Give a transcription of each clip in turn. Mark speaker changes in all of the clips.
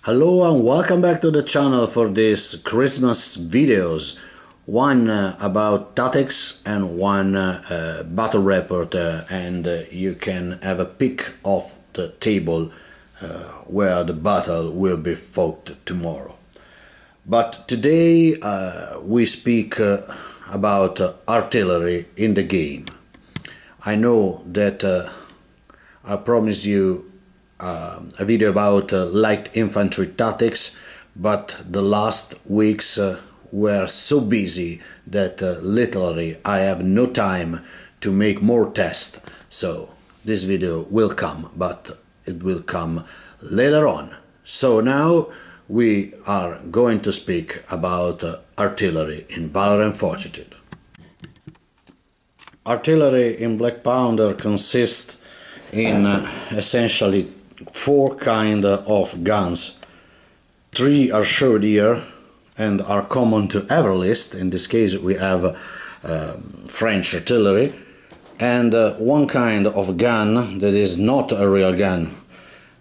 Speaker 1: Hello and welcome back to the channel for these Christmas videos. One about tactics and one battle report, and you can have a pick of the table where the battle will be fought tomorrow. But today we speak about artillery in the game. I know that I promised you a video about light infantry tactics, but the last weeks were so busy that literally I have no time to make more tests. So this video will come, but it will come later on. So now we are going to speak about artillery in Valor Fortitude. Artillery in Black Powder consists in essentially four kinds of guns. Three are showed here and are common to every list. In this case we have French artillery, and one kind of gun that is not a real gun,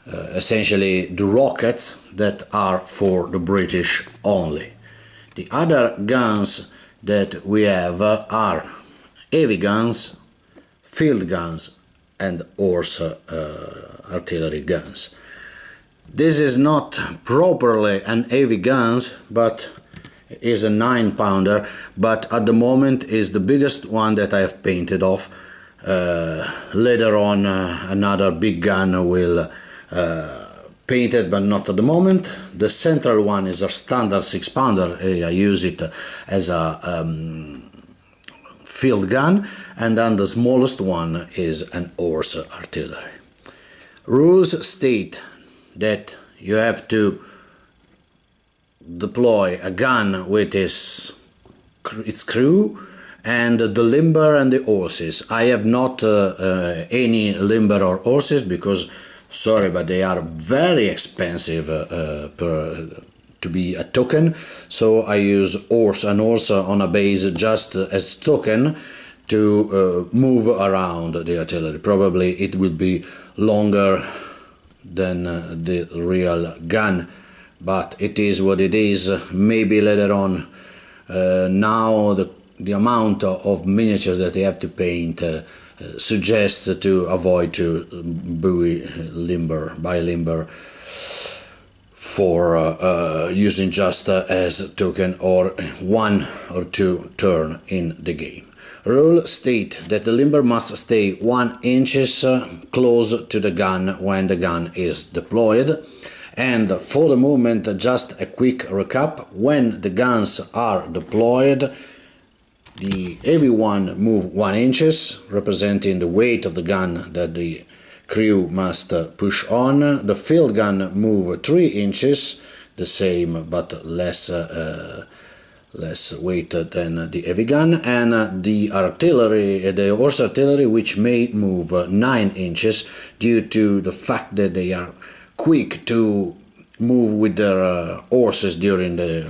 Speaker 1: essentially the rockets that are for the British only. The other guns that we have are heavy guns, field guns and horse artillery guns. This is not properly an heavy guns, but is a 9-pounder, but at the moment is the biggest one that I have painted off. Later on another big gun will paint it, but not at the moment. The central one is a standard 6-pounder. I use it as a field gun, and then the smallest one is an horse artillery. Rules state that you have to deploy a gun with its crew and the limber and the horses. I have not any limber or horses because, sorry, but they are very expensive to be a token, so I use horse and horse on a base just as token to move around the artillery. Probably it will be longer than the real gun, but it is what it is. Maybe later on, now the amount of miniatures that you have to paint suggests to avoid to buy limber for using just as a token or 1 or 2 turn in the game. Rule state that the limber must stay 1 inches close to the gun when the gun is deployed. And for the movement, just a quick recap: when the guns are deployed, the heavy one move 1 inches, representing the weight of the gun that the crew must push on. The field gun move 3 inches, the same but less weight than the heavy gun, and the horse artillery, which may move 9 inches due to the fact that they are quick to move with their horses during the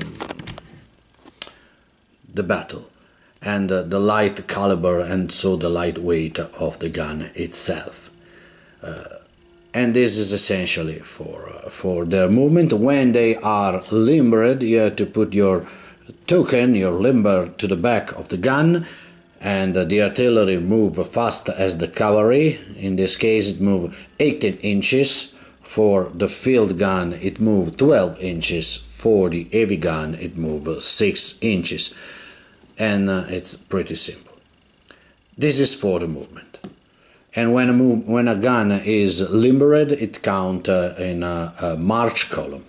Speaker 1: battle, and the light caliber and so the light weight of the gun itself. And this is essentially for their movement. When they are limbered, you have to put your token, your limber, to the back of the gun, and the artillery move fast as the cavalry. In this case it moves 18 inches. For the field gun it moves 12 inches. For the heavy gun it moves 6 inches. And it's pretty simple. This is for the movement. And when a gun is limbered, it counts in a march column.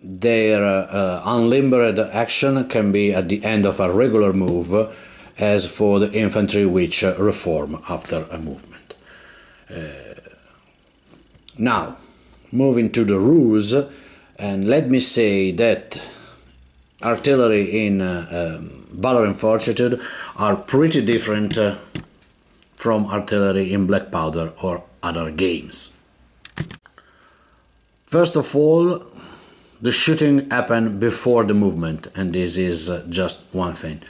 Speaker 1: Their unlimbered action can be at the end of a regular move, as for the infantry, which reform after a movement. Now, moving to the rules, and let me say that artillery in Valor Fortitude are pretty different from artillery in Black Powder or other games. First of all, the shooting happens before the movement, and this is just one thing.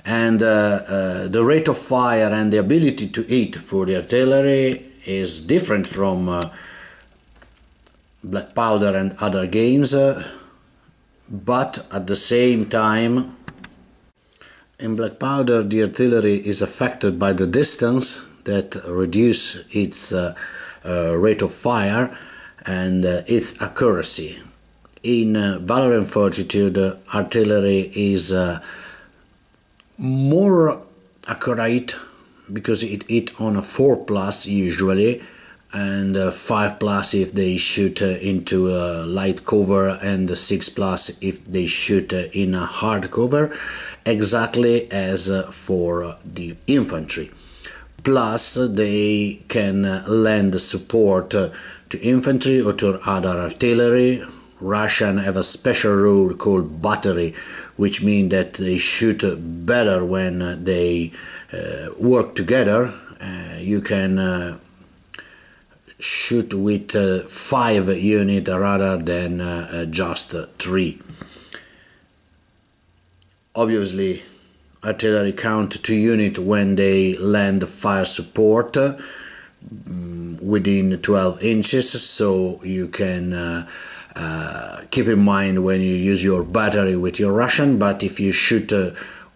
Speaker 1: And the rate of fire and the ability to hit for the artillery is different from Black Powder and other games, but at the same time, in Black Powder the artillery is affected by the distance that reduce its rate of fire and its accuracy. In Valor Fortitude, artillery is more accurate because it hit on a 4+ usually, and 5+ if they shoot into a light cover, and 6+ if they shoot in a hard cover, exactly as for the infantry. Plus they can lend support to infantry or to other artillery. Russian have a special rule called battery, which means that they shoot better when they work together. You can shoot with 5 units rather than just 3. Obviously, artillery count 2 units when they lend fire support within 12 inches, so you can keep in mind when you use your battery with your Russian. But if you shoot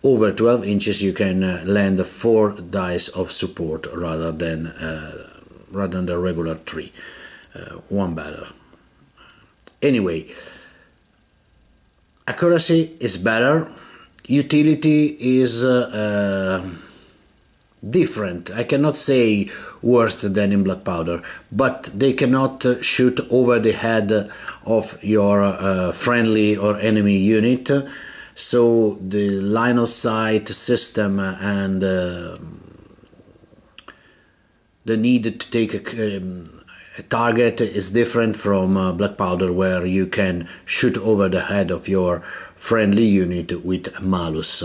Speaker 1: over 12 inches, you can lend 4 dice of support rather than the regular 3. One better. Anyway, accuracy is better. Utility is different. I cannot say worse than in Black Powder, but they cannot shoot over the head of your friendly or enemy unit, so the line of sight system and the need to take a target is different from Black Powder, where you can shoot over the head of your friendly unit with malus.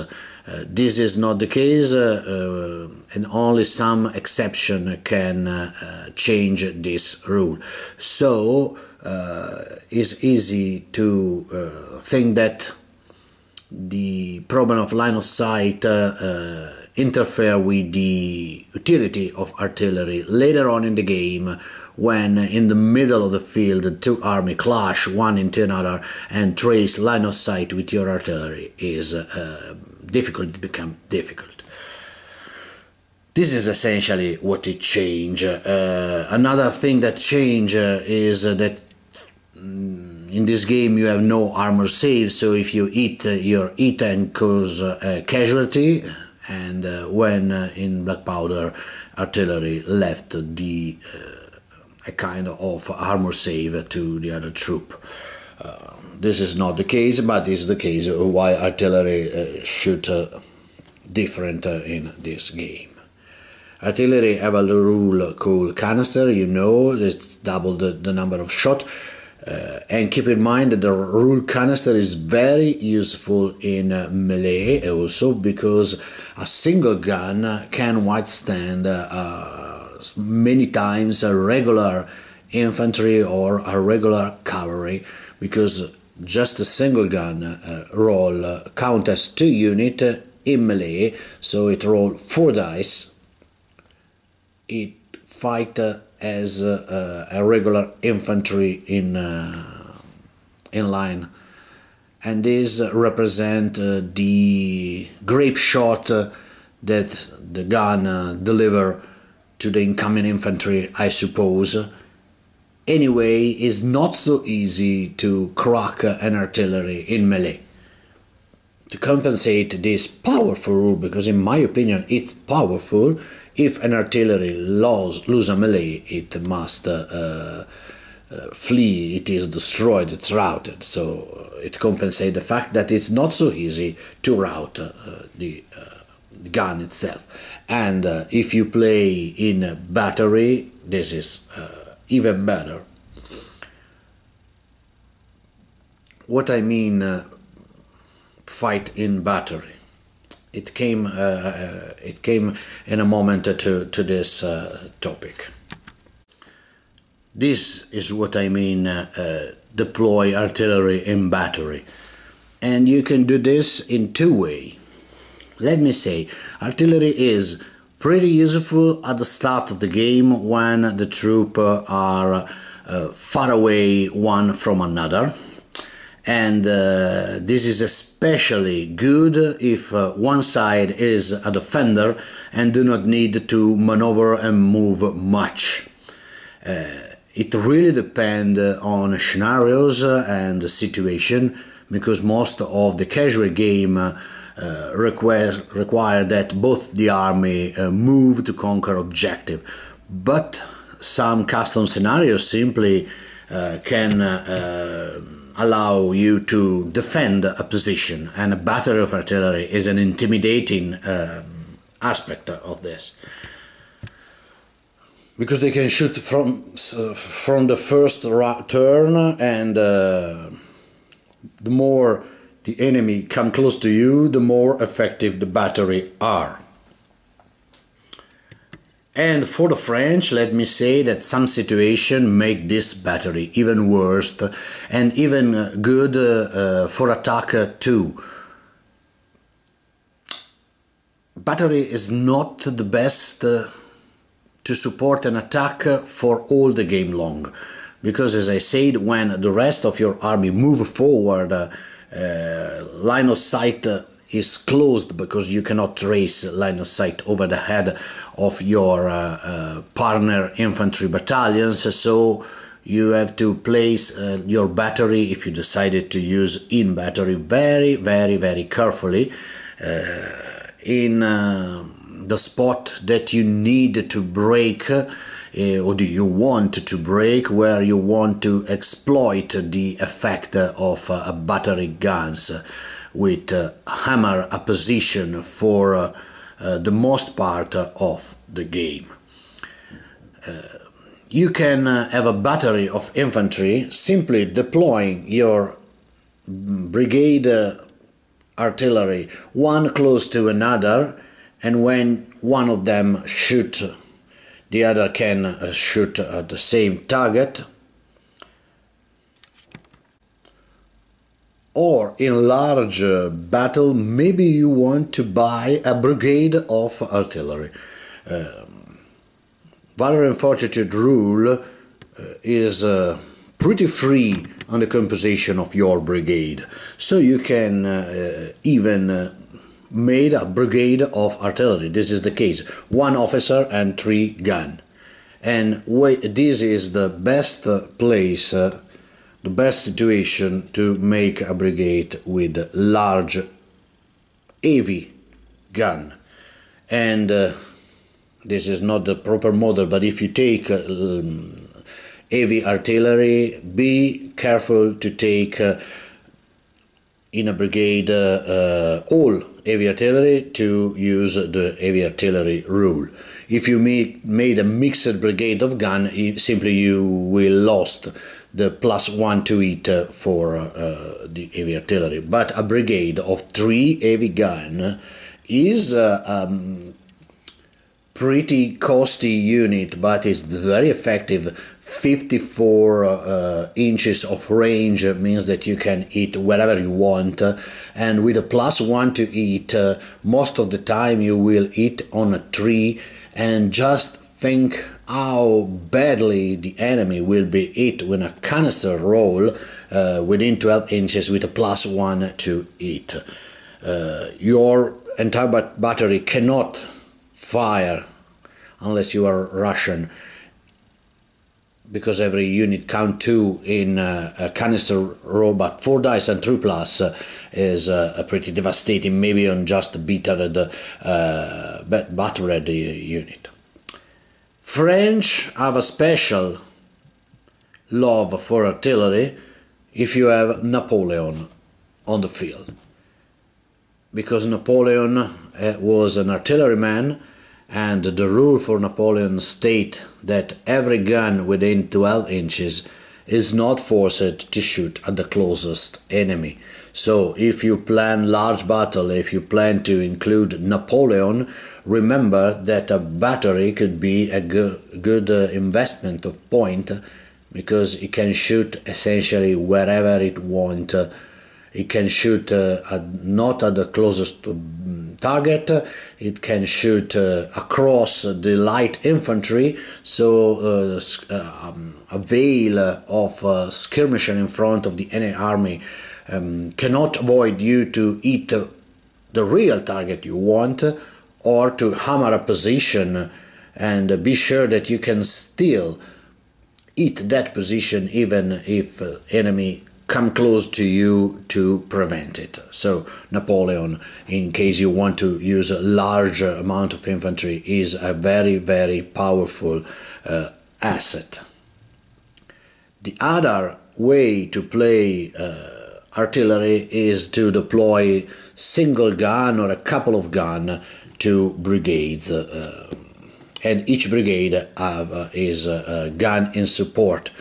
Speaker 1: This is not the case, and only some exception can change this rule. So it's easy to think that the problem of line of sight interfere with the utility of artillery later on in the game, when in the middle of the field the 2 armies clash one into another, and trace line of sight with your artillery is difficult to become difficult. This is essentially what it changed. Another thing that changed is that in this game you have no armor save, so if you hit, your hit and cause a casualty, and when in Black Powder artillery left the a kind of armor save to the other troop. This is not the case, but is the case why artillery shoot different in this game. Artillery have a rule called canister, you know, it's double the number of shot. And keep in mind that the rule canister is very useful in melee also, because a single gun can withstand many times a regular infantry or a regular cavalry, because just a single gun roll count as 2 units in melee, so it roll 4 dice. It fight as a regular infantry in line, and this represent the grape shot that the gun deliver to the incoming infantry, I suppose. Anyway, it's not so easy to crack an artillery in melee. To compensate this powerful rule, because in my opinion it's powerful, if an artillery lose a melee, it must flee, it is destroyed, it's routed. So it compensates the fact that it's not so easy to rout the gun itself. And if you play in battery, this is even better. What I mean fight in battery, it came in a moment to this topic. This is what I mean deploy artillery in battery, and you can do this in 2 ways. Let me say, artillery is pretty useful at the start of the game when the troops are far away one from another. And this is especially good if one side is a defender and do not need to maneuver and move much. It really depends on scenarios and situation, because most of the casual game require that both the army move to conquer objective, but some custom scenarios simply can allow you to defend a position, and a battery of artillery is an intimidating aspect of this, because they can shoot from the first turn, and the more the enemy come close to you, the more effective the battery are. And for the French, let me say that some situations make this battery even worse and even good for attack too. Battery is not the best to support an attack for all the game long, because as I said, when the rest of your army move forward, line of sight is closed, because you cannot trace line of sight over the head of your partner infantry battalions, so you have to place your battery, if you decided to use in battery, very carefully in the spot that you need to break, or do you want to break, where you want to exploit the effect of battery guns with hammer a position for the most part of the game. You can have a battery of infantry simply deploying your brigade artillery one close to another, and when one of them shoot, the other can shoot at the same target. Or in large battle, maybe you want to buy a brigade of artillery. Valor Fortitude rule is pretty free on the composition of your brigade, so you can even made a brigade of artillery. This is the case: 1 officer and 3 guns. And this is the best place, the best situation to make a brigade with large, heavy gun. And this is not the proper model, but if you take heavy artillery, be careful to take in a brigade all heavy artillery, to use the heavy artillery rule. If you made a mixed brigade of gun, simply you will lost the +1 to it for the heavy artillery. But a brigade of 3 heavy gun is pretty costly unit, but it's very effective. 54 inches of range means that you can hit wherever you want, and with a +1 to hit, most of the time you will hit on a tree. And just think how badly the enemy will be hit when a canister roll within 12 inches with a +1 to hit. Your entire battery cannot fire unless you are Russian, because every unit count 2 in a canister roll, but 4 dice and 3 plus is pretty devastating, maybe on just a battered unit. French have a special love for artillery if you have Napoleon on the field, because Napoleon was an artilleryman, and the rule for Napoleon state that every gun within 12 inches is not forced to shoot at the closest enemy. So if you plan large battle, if you plan to include Napoleon, remember that a battery could be a good investment of point, because it can shoot essentially wherever it wants It can shoot not at the closest target. It can shoot across the light infantry, so a veil of skirmisher in front of the enemy army cannot avoid you to hit the real target you want, or to hammer a position and be sure that you can still hit that position even if enemy come close to you to prevent it. So Napoleon, in case you want to use a large amount of infantry, is a very, very powerful asset. The other way to play artillery is to deploy single gun or a couple of gun to brigades, and each brigade is a gun in support.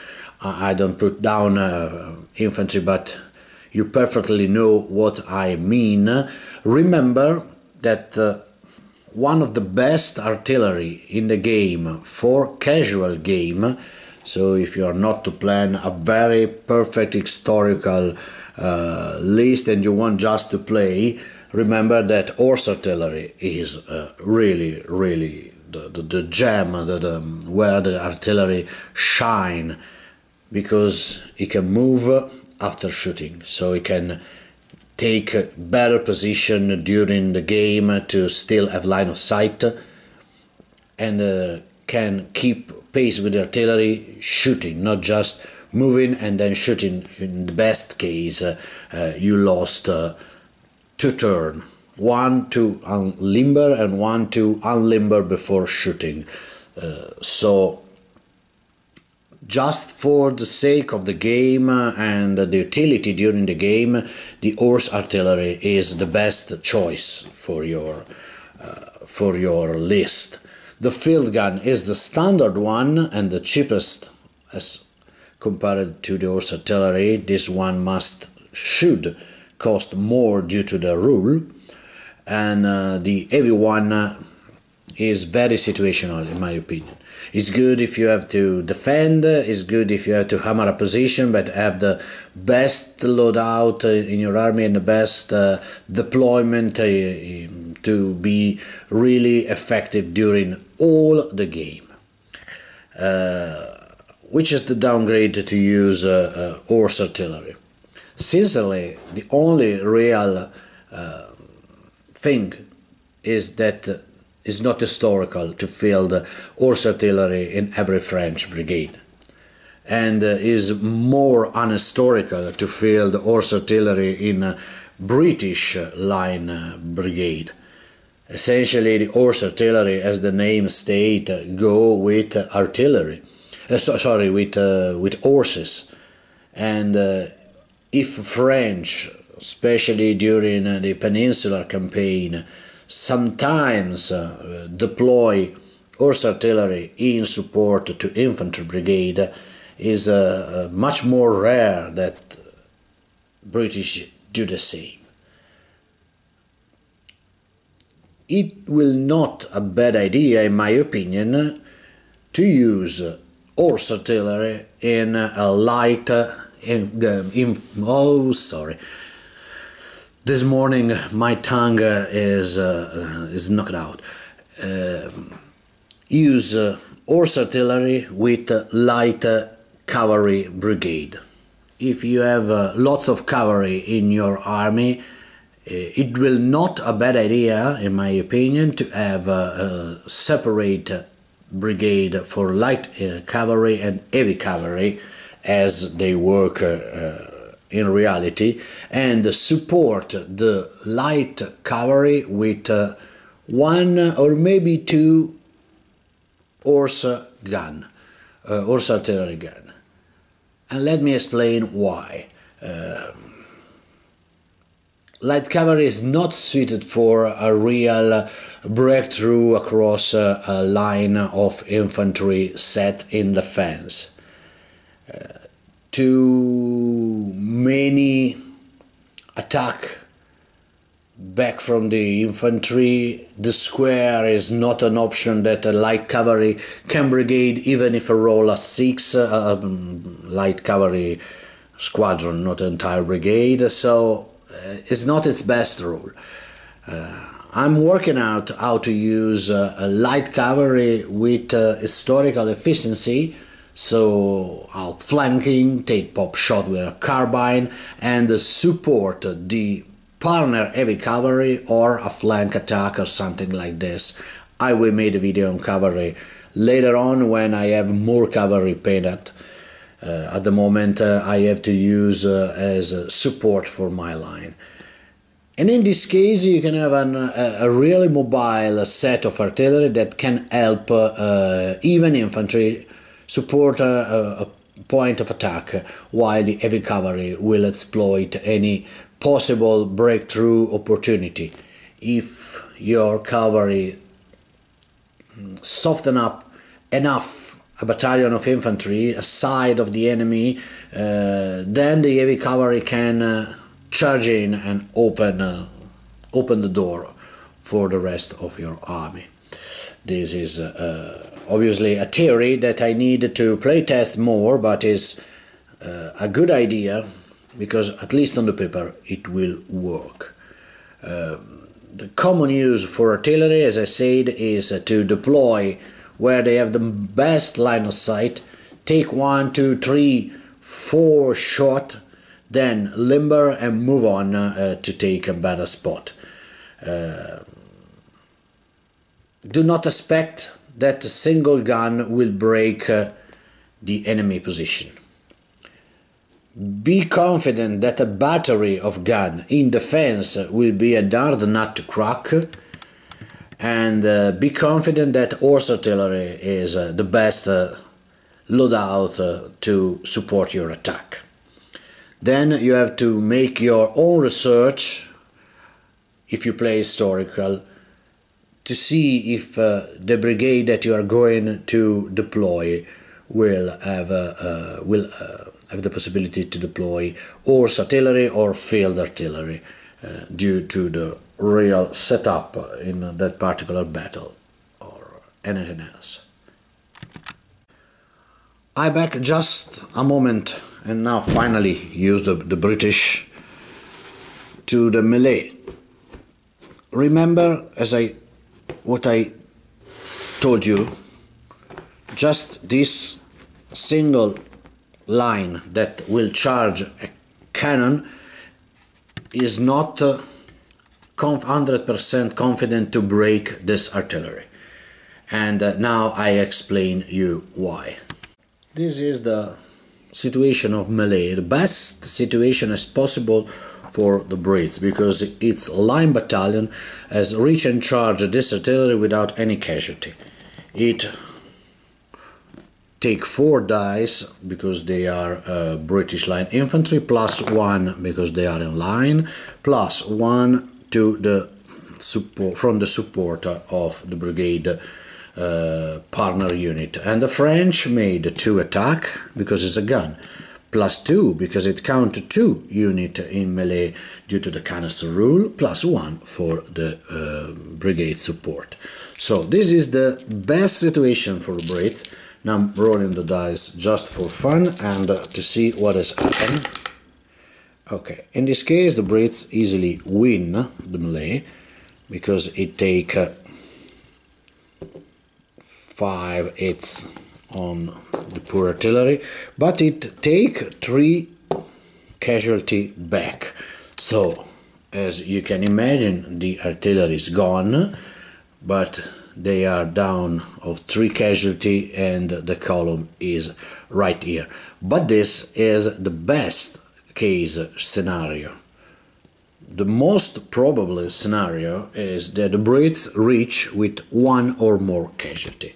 Speaker 1: I don't put down infantry, but you perfectly know what I mean. Remember that one of the best artillery in the game for casual game, so if you are not to plan a very perfect historical list and you want just to play, remember that horse artillery is really, really the gem, where the artillery shine, because it can move after shooting, so it can take a better position during the game to still have line of sight, and can keep pace with the artillery shooting, not just moving and then shooting. In the best case, you lost 2 turns, one to unlimber and one to unlimber before shooting. So just for the sake of the game and the utility during the game, the horse artillery is the best choice for your list. The field gun is the standard one and the cheapest as compared to the horse artillery. This one should cost more due to the rule, and the heavy one is very situational in my opinion. It's good if you have to defend, it's good if you have to hammer a position, but have the best loadout in your army and the best deployment to be really effective during all the game. Which is the downgrade to use horse artillery. Sincerely, the only real thing is that it's not historical to field horse artillery in every French brigade, and is more unhistorical to field horse artillery in a British line brigade. Essentially, the horse artillery, as the name states, go with artillery. With horses, and if French, especially during the Peninsular campaign, sometimes deploy horse artillery in support to infantry brigade, is much more rare that British do the same. It will not a bad idea, in my opinion, to use horse artillery in a light this morning my tongue is knocked out. Use horse artillery with light cavalry brigade. If you have lots of cavalry in your army, it will not a bad idea, in my opinion, to have a separate brigade for light cavalry and heavy cavalry, as they work in reality, and support the light cavalry with 1 or maybe 2 horse artillery gun. And let me explain why. Light cavalry is not suited for a real breakthrough across a line of infantry set in defense. Too many attack back from the infantry, the square is not an option that a light cavalry can brigade, even if a roll a 6, light cavalry squadron, not entire brigade, so it's not its best rule. I'm working out how to use a light cavalry with historical efficiency, so outflanking, take pop shot with a carbine, and support the partner heavy cavalry or a flank attack or something like this. I will make a video on cavalry later on when I have more cavalry painted. At the moment I have to use as support for my line. And in this case you can have a really mobile set of artillery that can help even infantry support a point of attack, while the heavy cavalry will exploit any possible breakthrough opportunity. If your cavalry soften up enough a battalion of infantry aside of the enemy, then the heavy cavalry can charge in and open the door for the rest of your army. This is obviously a theory that I need to playtest more, but is a good idea because at least on the paper it will work. The common use for artillery, as I said, is to deploy where they have the best line of sight, take 1, 2, 3, 4 shot, then limber and move on to take a better spot. Do not expect that a single gun will break the enemy position. Be confident that a battery of gun in defense will be a hard nut to crack, and be confident that horse artillery is the best loadout to support your attack. Then you have to make your own research, if you play historical, to see if the brigade that you are going to deploy will have the possibility to deploy horse artillery or field artillery due to the real setup in that particular battle or anything else. I back just a moment and now finally use the British to the melee. Remember, what I told you, just this single line that will charge a cannon is not 100% confident to break this artillery, and now I explain you why. This is the situation of melee, the best situation as possible for the Brits, because its line battalion has reached and charged this artillery without any casualty. It take 4 dice because they are British line infantry, plus 1 because they are in line, plus 1 to the support from the support of the brigade partner unit. And the French made 2 attack because it's a gun, plus 2 because it counts 2 unit in melee due to the canister rule, plus 1 for the brigade support. So this is the best situation for the Brits. Now I'm rolling the dice just for fun and to see what has happened. Okay, in this case the Brits easily win the melee because it take 5 hits on the poor artillery, but it take 3 casualty back. So as you can imagine, the artillery is gone, but they are down of 3 casualty and the column is right here. But this is the best case scenario. The most probable scenario is that the Brits reach with 1 or more casualty.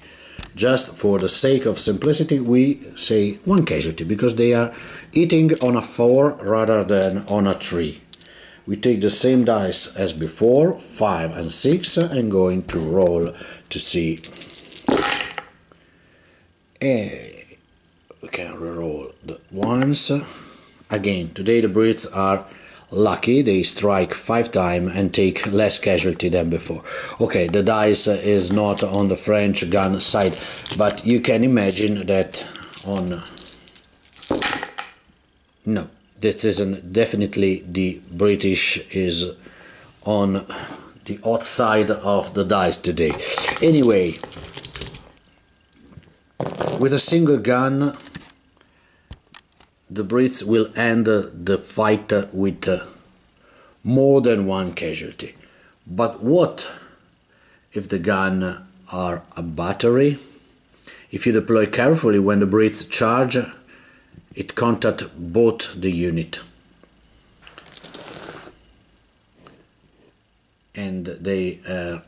Speaker 1: Just for the sake of simplicity we say 1 casualty, because they are hitting on a 4 rather than on a 3. We take the same dice as before, 5 and 6, and going to roll to see. We can reroll the ones. Again, today the Brits are lucky, they strike 5 times and take less casualty than before. Okay, the dice is not on the French gun side, but you can imagine that on No, this isn't. Definitely the British is on the outside of the dice today. Anyway, with a single gun, the Brits will end the fight with more than one casualty. But what if the gun are a battery? If you deploy carefully when the Brits charge, it contact both the unit. And they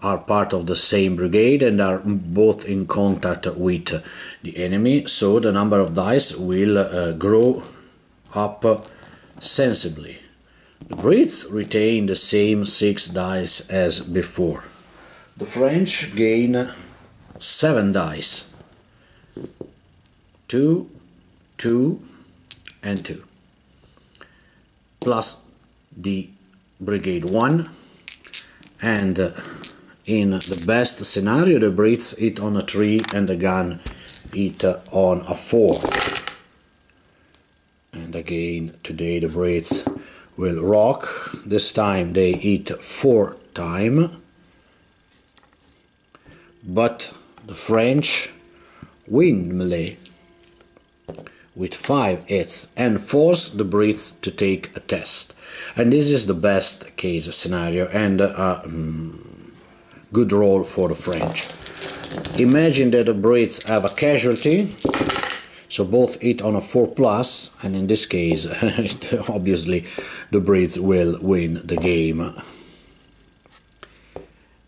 Speaker 1: are part of the same brigade and are both in contact with the enemy, so the number of dice will grow up sensibly. The Brits retain the same 6 dice as before. The French gain 7 dice. 2, 2 and 2. Plus the Brigade 1. And in the best scenario, the Brits hit on a 3 and the gun hit on a 4. And again, today the Brits will rock. This time they hit 4 times. But the French win melee with 5 hits and force the Brits to take a test. And this is the best case scenario and a good roll for the French. Imagine that the Brits have a casualty, so both hit on a 4+, and in this case, obviously, the Brits will win the game.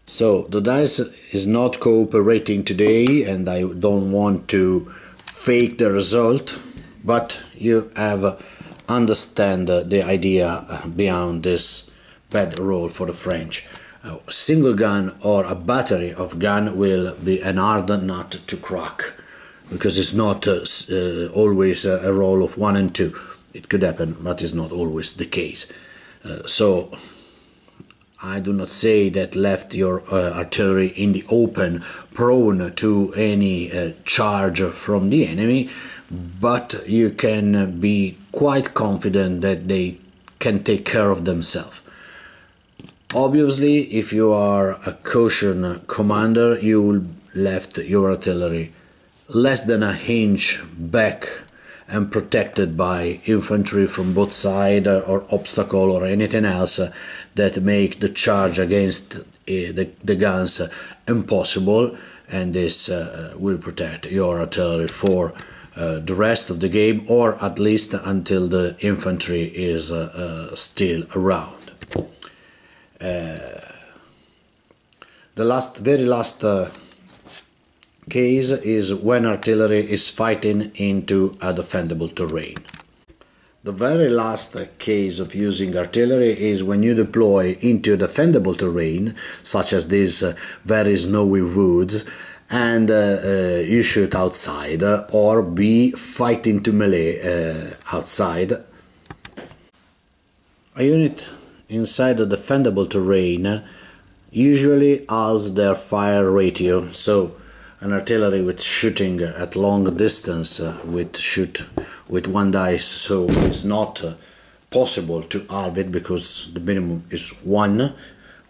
Speaker 1: So the dice is not cooperating today, and I don't want to fake the result, but you have understand the idea behind this bad roll for the French. A single gun or a battery of gun will be an hard nut to crack, because it's not always a roll of 1 and 2. It could happen, but it's not always the case. So I do not say that left your artillery in the open, prone to any charge from the enemy, but you can be quite confident that they can take care of themselves. Obviously, if you are a caution commander, you will left your artillery less than a inch back and protected by infantry from both sides or obstacle or anything else that make the charge against the guns impossible, and this will protect your artillery for the rest of the game, or at least until the infantry is still around. The very last case is when artillery is fighting into a defendable terrain. The very last case of using artillery is when you deploy into defendable terrain, such as these very snowy woods, and you shoot outside, or be fighting to melee outside. A unit inside the defendable terrain usually halves their fire ratio, so an artillery with shooting at long distance with shoot with 1 dice, so it's not possible to halve it because the minimum is 1.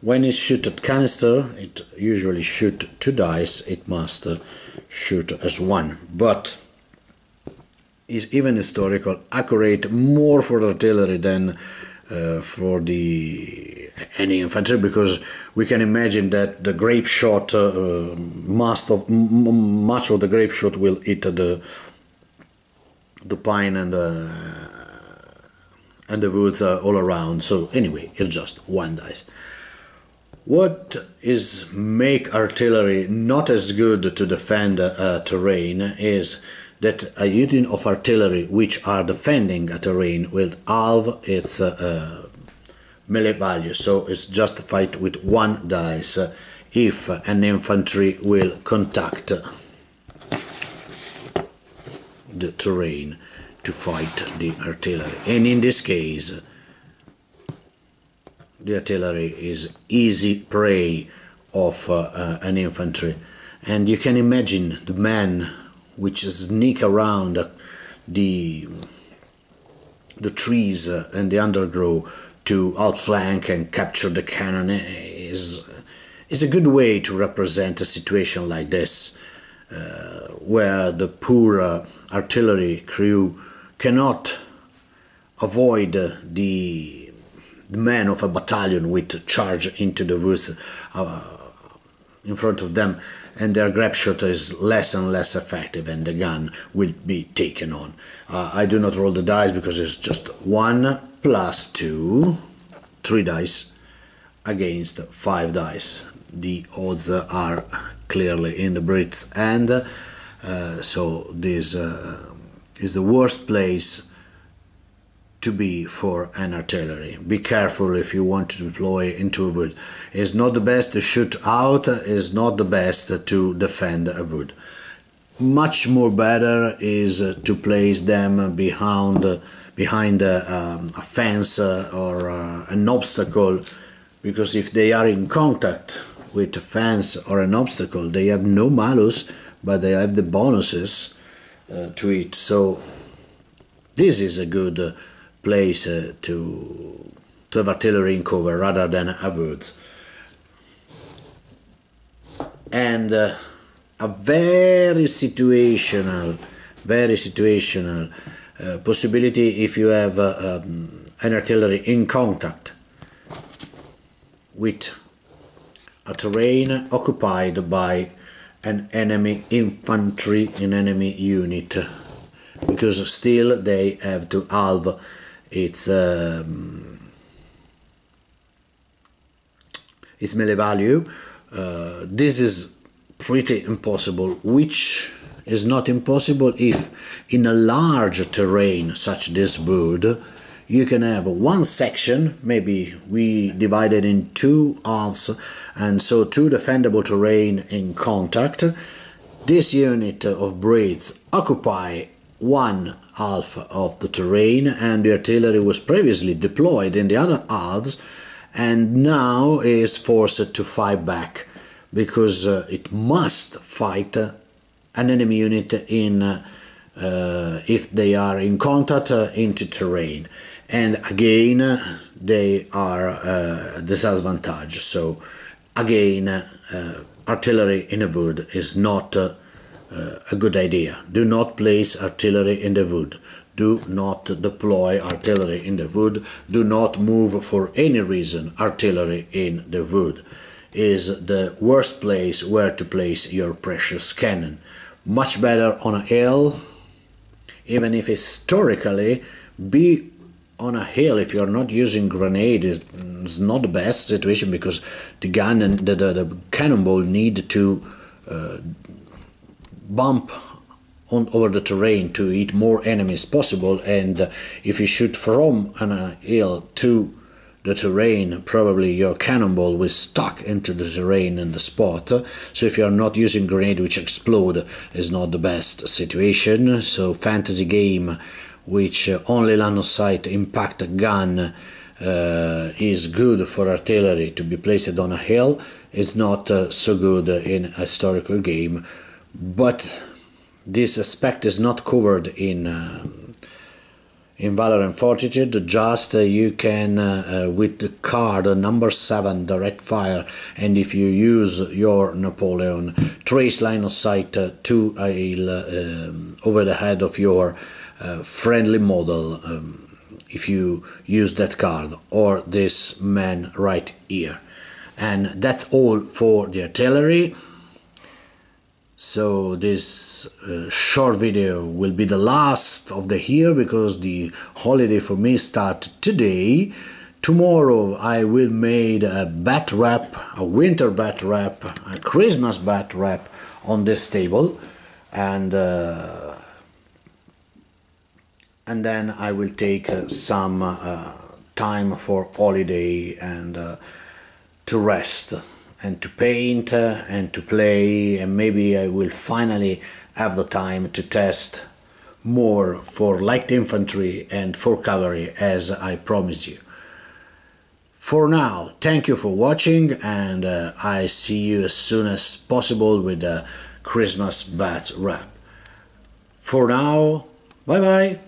Speaker 1: When it shoots at canister, it usually shoots 2 dice, it must shoot as 1. But is even historical accurate more for the artillery than for any infantry, because we can imagine that the grape shot, much of the grape shot will hit the pine and the woods all around. So anyway, it's just 1 dice. What is make artillery not as good to defend terrain is that a unit of artillery which are defending a terrain will halve its melee value, so it's justified with 1 dice if an infantry will contact the terrain to fight the artillery. And in this case, the artillery is easy prey of an infantry, and you can imagine the men which sneak around the the trees and the undergrowth to outflank and capture the cannon is a good way to represent a situation like this, where the poor artillery crew cannot avoid the men of a battalion with charge into the woods in front of them, and their grab shot is less and less effective, and the gun will be taken on. I do not roll the dice because it's just 1 plus 2, 3 dice against 5 dice. The odds are clearly in the Brits' hand, so this is the worst place to be for an artillery. Be careful if you want to deploy into a wood. It's not the best to shoot out, it's not the best to defend a wood. Much more better is to place them behind a fence or an obstacle, because if they are in contact with a fence or an obstacle, they have no malus, but they have the bonuses to it. So this is a good place to have artillery in cover rather than a woods. And a very situational possibility if you have an artillery in contact with a terrain occupied by an enemy infantry, an enemy unit, because still they have to halve its melee value. This is pretty impossible, which is not impossible if in a large terrain such this wood you can have one section, maybe we divide it in 2 halves, and so 2 defendable terrain in contact. This unit of Brits occupy 1 half of the terrain, and the artillery was previously deployed in the other halves and now is forced to fight back, because it must fight an enemy unit in if they are in contact into terrain, and again they are disadvantaged. So again, artillery in a wood is not a good idea. Do not place artillery in the wood. Do not deploy artillery in the wood. Do not move for any reason artillery in the wood. Is the worst place where to place your precious cannon. Much better on a hill, even if historically be on a hill if you're not using grenade is not the best situation, because the gun and the cannonball need to bump on over the terrain to hit more enemies possible, and if you shoot from a hill to the terrain, probably your cannonball will stuck into the terrain in the spot. So if you are not using grenade which explode, is not the best situation. So fantasy game which only line of sight impact gun is good for artillery to be placed on a hill. Is not so good in a historical game, but this aspect is not covered in Valor Fortitude. Just you can with the card number 7 direct fire, and if you use your Napoleon, trace line of sight to a hill over the head of your friendly model, if you use that card, or this man right here. And that's all for the artillery. So this short video will be the last of the year, because the holiday for me starts today. Tomorrow I will make a bat wrap, a winter bat wrap, a Christmas bat wrap on this table, and then I will take some time for holiday and to rest and to paint and to play, and maybe I will finally have the time to test more for light infantry and for cavalry, as I promised you. For now, thank you for watching, and I see you as soon as possible with the Christmas bat wrap. For now, bye bye.